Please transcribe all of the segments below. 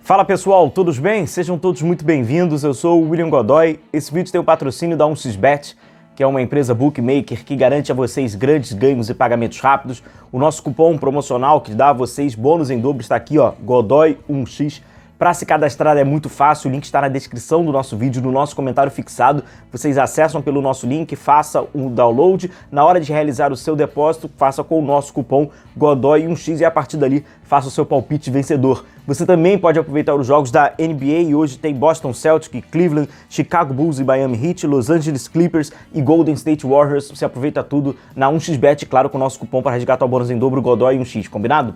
Fala pessoal, todos bem? Sejam todos muito bem-vindos, eu sou o William Godoy. Esse vídeo tem o patrocínio da 1xBet, que é uma empresa bookmaker que garante a vocês grandes ganhos e pagamentos rápidos. O nosso cupom promocional que dá a vocês bônus em dobro está aqui, ó, Godoy1x. Para se cadastrar é muito fácil, o link está na descrição do nosso vídeo, no nosso comentário fixado. Vocês acessam pelo nosso link, faça o download. Na hora de realizar o seu depósito, faça com o nosso cupom Godoy1x e a partir dali faça o seu palpite vencedor. Você também pode aproveitar os jogos da NBA e hoje tem Boston Celtics, Cleveland, Chicago Bulls e Miami Heat, Los Angeles Clippers e Golden State Warriors. Você aproveita tudo na 1xBet, claro, com o nosso cupom para resgatar o bônus em dobro Godoy1x, combinado?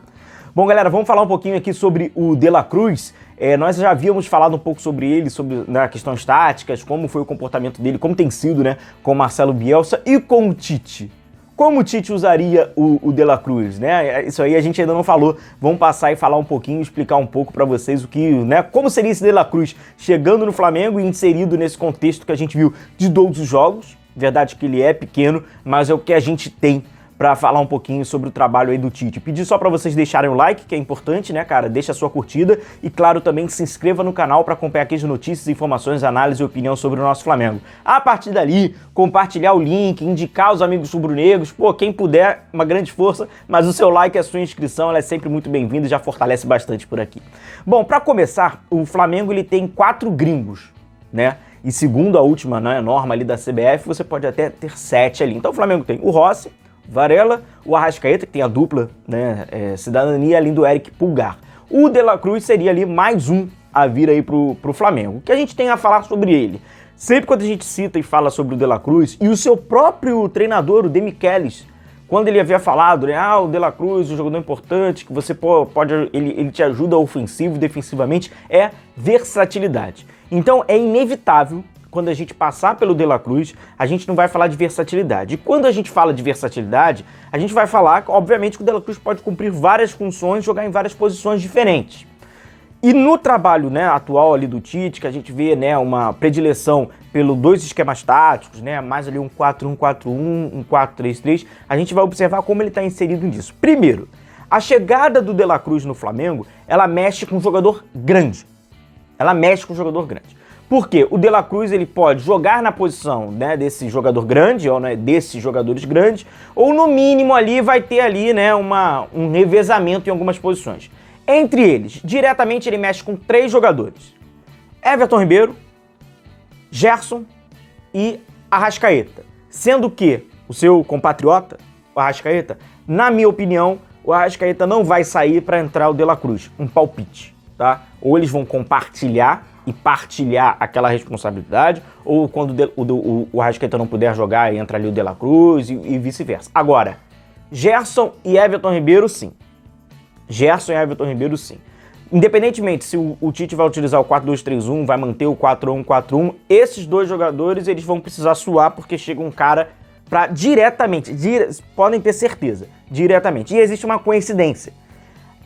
Bom, galera, vamos falar um pouquinho aqui sobre o De La Cruz. Nós já havíamos falado um pouco sobre ele, sobre questões táticas, como foi o comportamento dele, como tem sido, né, com o Marcelo Bielsa e com o Tite. Como o Tite usaria o De La Cruz, né? Isso aí a gente ainda não falou. Vamos passar e falar um pouquinho, explicar um pouco para vocês o que, né, como seria esse De La Cruz chegando no Flamengo e inserido nesse contexto que a gente viu de todos os jogos. Verdade que ele é pequeno, mas é o que a gente tem para falar um pouquinho sobre o trabalho aí do Tite. Pedir só para vocês deixarem o like, que é importante, né, cara? Deixa a sua curtida e, claro, também se inscreva no canal para acompanhar aqui as notícias, informações, análise e opinião sobre o nosso Flamengo. A partir dali, compartilhar o link, indicar os amigos rubro-negros, pô, quem puder, uma grande força, mas o seu like e a sua inscrição, ela é sempre muito bem-vinda e já fortalece bastante por aqui. Bom, para começar, o Flamengo ele tem 4 gringos, né? E segundo a última, né, norma ali da CBF, você pode até ter 7 ali. Então o Flamengo tem o Rossi, Varela, o Arrascaeta, que tem a dupla, né, cidadania, além do Eric Pulgar. O De La Cruz seria ali mais um a vir aí pro Flamengo. O que a gente tem a falar sobre ele? Sempre quando a gente cita e fala sobre o De La Cruz, e o seu próprio treinador, o Demichelis, quando ele havia falado, né, o De La Cruz, um jogador importante, que você pode, ele te ajuda ofensivo, defensivamente, é versatilidade. Então é inevitável, quando a gente passar pelo De La Cruz, a gente não vai falar de versatilidade. E quando a gente fala de versatilidade, a gente vai falar, obviamente, que o De La Cruz pode cumprir várias funções, jogar em várias posições diferentes. E no trabalho, né, atual ali do Tite, que a gente vê, né, uma predileção pelo 2 esquemas táticos, né, mais ali um 4-1-4-1, um 4-3-3, a gente vai observar como ele está inserido nisso. Primeiro, a chegada do De La Cruz no Flamengo, ela mexe com um jogador grande. Ela mexe com um jogador grande. Porque o De La Cruz ele pode jogar na posição, né, desse jogador grande, ou, né, desses jogadores grandes, ou no mínimo ali vai ter ali, né, um revezamento em algumas posições. Entre eles, diretamente ele mexe com 3 jogadores. Everton Ribeiro, Gerson e Arrascaeta. Sendo que o seu compatriota, o Arrascaeta, na minha opinião, o Arrascaeta não vai sair para entrar o De La Cruz. Um palpite, tá? Ou eles vão compartilhar e partilhar aquela responsabilidade, ou quando o Arrascaeta não puder jogar, entra ali o De La Cruz e vice-versa. Agora, Gerson e Everton Ribeiro, sim. Gerson e Everton Ribeiro, sim. Independentemente se o Tite vai utilizar o 4-2-3-1, vai manter o 4-1-4-1, esses 2 jogadores eles vão precisar suar porque chega um cara para diretamente, podem ter certeza, diretamente. E existe uma coincidência.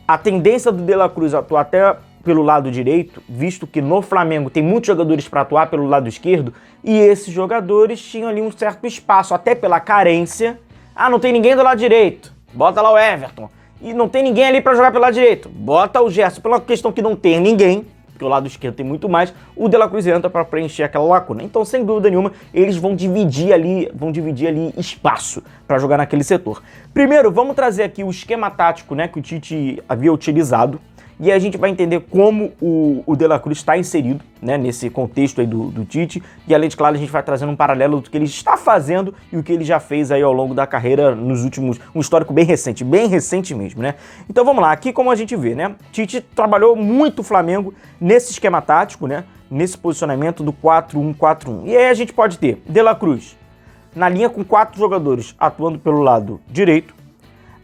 A tendência do De La Cruz atuar até pelo lado direito, visto que no Flamengo tem muitos jogadores para atuar pelo lado esquerdo, e esses jogadores tinham ali um certo espaço, até pela carência. Ah, não tem ninguém do lado direito, bota lá o Everton. E não tem ninguém ali para jogar pelo lado direito, bota o Gerson. Pela questão que não tem ninguém, porque o lado esquerdo tem muito mais, o De La Cruz entra para preencher aquela lacuna. Então, sem dúvida nenhuma, eles vão dividir ali espaço para jogar naquele setor. Primeiro, vamos trazer aqui o esquema tático, né, que o Tite havia utilizado. E a gente vai entender como o De La Cruz está inserido, né, nesse contexto aí do Tite. E além de, claro, a gente vai trazendo um paralelo do que ele está fazendo e o que ele já fez aí ao longo da carreira nos últimos... Um histórico bem recente mesmo, né? Então vamos lá, aqui como a gente vê, né? Tite trabalhou muito o Flamengo nesse esquema tático, né? Nesse posicionamento do 4-1-4-1. E aí a gente pode ter De La Cruz na linha com 4 jogadores atuando pelo lado direito,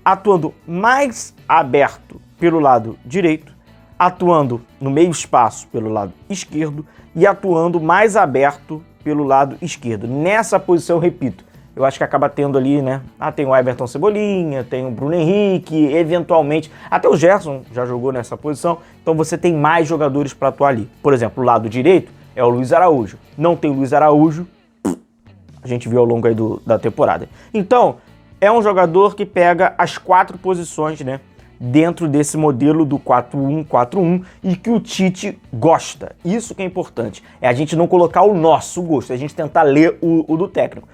atuando mais aberto pelo lado direito, atuando no meio espaço pelo lado esquerdo e atuando mais aberto pelo lado esquerdo. Nessa posição, repito, eu acho que acaba tendo ali, né? Tem o Everton Cebolinha, tem o Bruno Henrique, eventualmente, até o Gerson já jogou nessa posição, então você tem mais jogadores para atuar ali. Por exemplo, o lado direito é o Luiz Araújo. Não tem o Luiz Araújo, a gente viu ao longo aí da temporada. Então, é um jogador que pega as 4 posições, né, dentro desse modelo do 4-1-4-1 e que o Tite gosta. Isso que é importante, é a gente não colocar o nosso gosto, é a gente tentar ler o do técnico.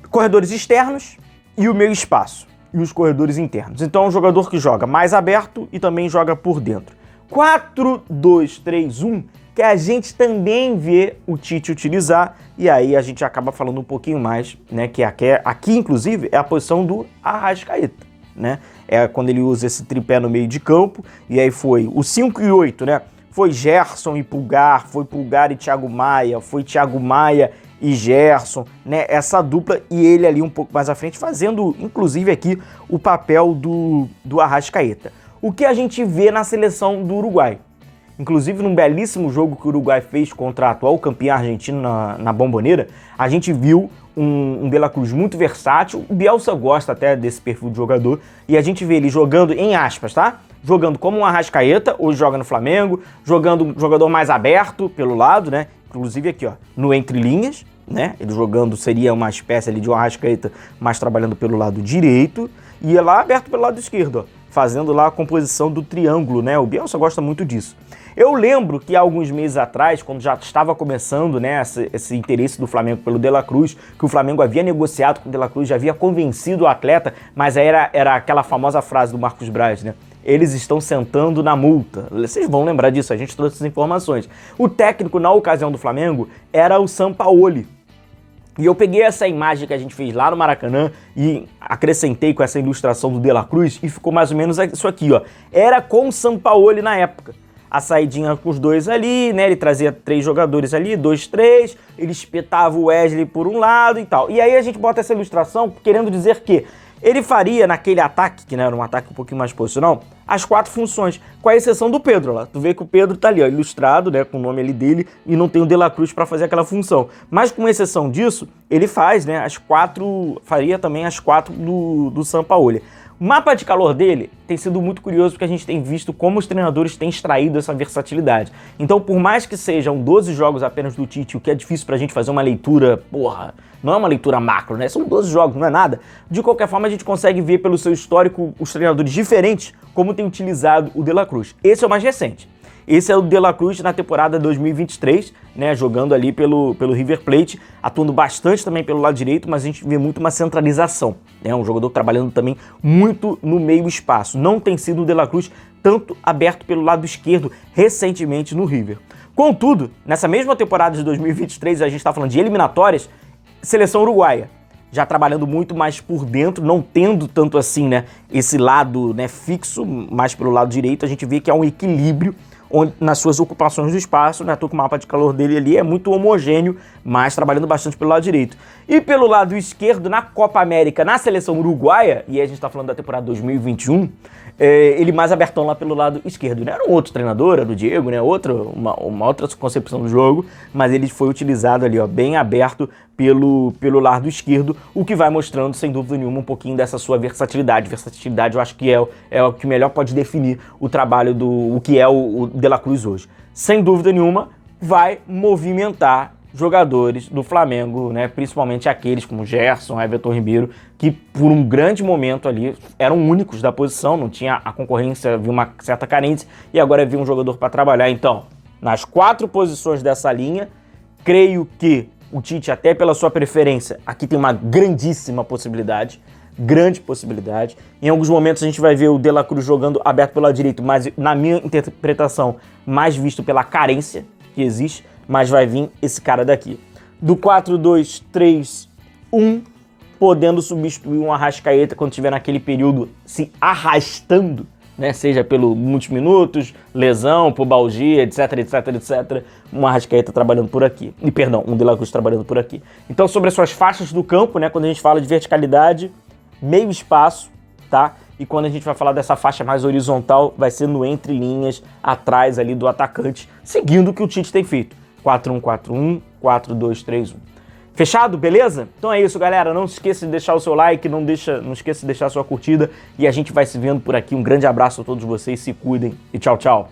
Corredores externos e o meio espaço, e os corredores internos. Então é um jogador que joga mais aberto e também joga por dentro. 4-2-3-1, que a gente também vê o Tite utilizar, e aí a gente acaba falando um pouquinho mais, né, que aqui inclusive é a posição do Arrascaeta, né? É quando ele usa esse tripé no meio de campo, e aí foi o 5 e 8, né? Foi Gerson e Pulgar, foi Pulgar e Thiago Maia, foi Thiago Maia e Gerson, né? Essa dupla, e ele ali um pouco mais à frente, fazendo inclusive aqui o papel do Arrascaeta. O que a gente vê na seleção do Uruguai? Inclusive, num belíssimo jogo que o Uruguai fez contra a atual campeã argentina na Bombonera, a gente viu um De La Cruz muito versátil. O Bielsa gosta até desse perfil de jogador, e a gente vê ele jogando, em aspas, tá? Jogando como um Arrascaeta, hoje joga no Flamengo, jogando um jogador mais aberto pelo lado, né? Inclusive aqui, ó, no entre linhas, né? Ele jogando seria uma espécie ali de um Arrascaeta, mas trabalhando pelo lado direito, e lá aberto pelo lado esquerdo, ó, fazendo lá a composição do triângulo, né? O Bielsa gosta muito disso. Eu lembro que há alguns meses atrás, quando já estava começando, né, esse interesse do Flamengo pelo De La Cruz, que o Flamengo havia negociado com o De La Cruz, já havia convencido o atleta, mas era aquela famosa frase do Marcos Braz, né? Eles estão sentando na multa. Vocês vão lembrar disso, a gente trouxe essas informações. O técnico, na ocasião do Flamengo, era o Sampaoli. E eu peguei essa imagem que a gente fez lá no Maracanã e acrescentei com essa ilustração do De La Cruz e ficou mais ou menos isso aqui, ó. Era com o Sampaoli na época. A saidinha com os dois ali, né? Ele trazia 3 jogadores ali, 2, 3, ele espetava o Wesley por um lado e tal. E aí a gente bota essa ilustração querendo dizer que ele faria naquele ataque, que não era um ataque um pouquinho mais posicional, as 4 funções, com a exceção do Pedro lá. Tu vê que o Pedro tá ali, ó, ilustrado, né, com o nome ali dele, e não tem o De La Cruz para fazer aquela função. Mas com exceção disso, ele faz, né, faria também as 4 do Sampaoli. O mapa de calor dele tem sido muito curioso porque a gente tem visto como os treinadores têm extraído essa versatilidade. Então, por mais que sejam 12 jogos apenas do Tite, o que é difícil pra gente fazer uma leitura, não é uma leitura macro, né? São 12 jogos, não é nada. De qualquer forma, a gente consegue ver pelo seu histórico os treinadores diferentes como tem utilizado o De La Cruz. Esse é o mais recente. Esse é o De La Cruz na temporada 2023, né, jogando ali pelo River Plate, atuando bastante também pelo lado direito, mas a gente vê muito uma centralização, né, um jogador trabalhando também muito no meio espaço. Não tem sido o De La Cruz tanto aberto pelo lado esquerdo recentemente no River. Contudo, nessa mesma temporada de 2023, a gente está falando de eliminatórias, seleção uruguaia, já trabalhando muito mais por dentro, não tendo tanto assim, né, esse lado, né, fixo, mais pelo lado direito, a gente vê que há um equilíbrio onde, nas suas ocupações do espaço, né, tô com o mapa de calor dele ali, é muito homogêneo, mas trabalhando bastante pelo lado direito. E pelo lado esquerdo, na Copa América, na seleção uruguaia, e a gente tá falando da temporada 2021, ele mais abertão lá pelo lado esquerdo, né? Era um outro treinador, era o Diego, né? Uma outra concepção do jogo, mas ele foi utilizado ali, ó, bem aberto pelo lado esquerdo, o que vai mostrando, sem dúvida nenhuma, um pouquinho dessa sua versatilidade. Versatilidade, eu acho que é o que melhor pode definir o trabalho o que é o De La Cruz hoje. Sem dúvida nenhuma, vai movimentar jogadores do Flamengo, né, principalmente aqueles como Gerson, Everton Ribeiro, que por um grande momento ali eram únicos da posição, não tinha a concorrência, havia uma certa carência, e agora havia um jogador para trabalhar. Então, nas 4 posições dessa linha, creio que o Tite, até pela sua preferência, aqui tem uma grandíssima possibilidade, grande possibilidade. Em alguns momentos a gente vai ver o De La Cruz jogando aberto pelo lado direito, mas na minha interpretação, mais visto pela carência que existe, mas vai vir esse cara daqui. Do 4-2-3-1, podendo substituir um Arrascaeta quando estiver naquele período se arrastando, né? Seja pelo muitos minutos, lesão, pubalgia, etc, etc, etc. Um Arrascaeta trabalhando por aqui. Um De La Cruz trabalhando por aqui. Então, sobre as suas faixas do campo, né? Quando a gente fala de verticalidade, meio espaço, tá? E quando a gente vai falar dessa faixa mais horizontal, vai ser no entre linhas, atrás ali do atacante, seguindo o que o Tite tem feito. 4-1-4-1, 4-2-3-1. Fechado? Beleza? Então é isso, galera. Não se esqueça de deixar o seu like, não esqueça de deixar a sua curtida e a gente vai se vendo por aqui. Um grande abraço a todos vocês, se cuidem e tchau, tchau.